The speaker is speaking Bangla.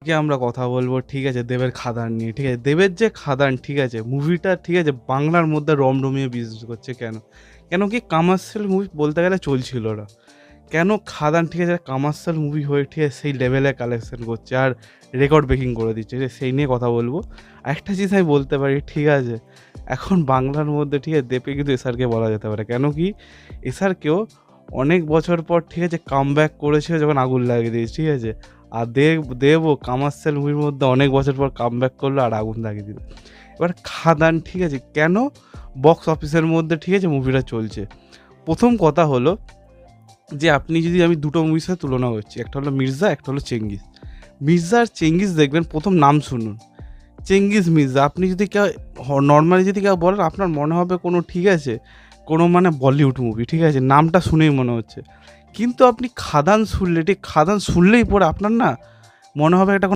আজকে আমরা কথা বলবো, ঠিক আছে, দেবের খাদান নিয়ে। ঠিক আছে, দেবের যে খাদান, ঠিক আছে, মুভিটা, ঠিক আছে, বাংলার মধ্যে রমরমিয়ে বিজনেস করছে কেন? কেন কি কমার্শিয়াল মুভি বলতে গেলে চলছিল না। কেন খাদান, ঠিক আছে, কমার্শিয়াল মুভি হয়ে, ঠিক আছে, সেই লেভেলে কালেকশন করছে আর রেকর্ড ব্রেকিং করে দিচ্ছে। ঠিক আছে, সেই নিয়ে কথা বলবো। একটা জিনিস আমি বলতে পারি, ঠিক আছে, এখন বাংলার মধ্যে, ঠিক আছে, দেবকে কিন্তু এসআরকে বলা যেতে পারে। কেন কি এসআরকেও অনেক বছর পর, ঠিক আছে, কামব্যাক করেছিল যখন আগুন লাগিয়ে দিয়েছে। ঠিক আছে, আর দেবও কমার্শিয়াল মুভির মধ্যে অনেক বছর পর কামব্যাক করলো আর আগুন লাগিয়ে দিল। এবার খাদান, ঠিক আছে, কেন বক্স অফিসের মধ্যে, ঠিক আছে, মুভিটা চলছে? প্রথম কথা হলো যে আপনি যদি, আমি দুটো মুভির সাথে তুলনা করছি, একটা হলো মির্জা, একটা হলো চেঙ্গিজ। মির্জা আর চেঙ্গিজ দেখবেন, প্রথম নাম শুনুন, চেঙ্গিজ মির্জা। আপনি যদি কেউ নর্মালি যদি কেউ বলেন, আপনার মনে হবে কোনো, ঠিক আছে, কোনো মানে বলিউড মুভি। ঠিক আছে, নামটা শুনেই মনে হচ্ছে। কিন্তু আপনি খাদান শুনলে, ঠিক খাদান শুনলেই পরে আপনার না মনে হবে এটা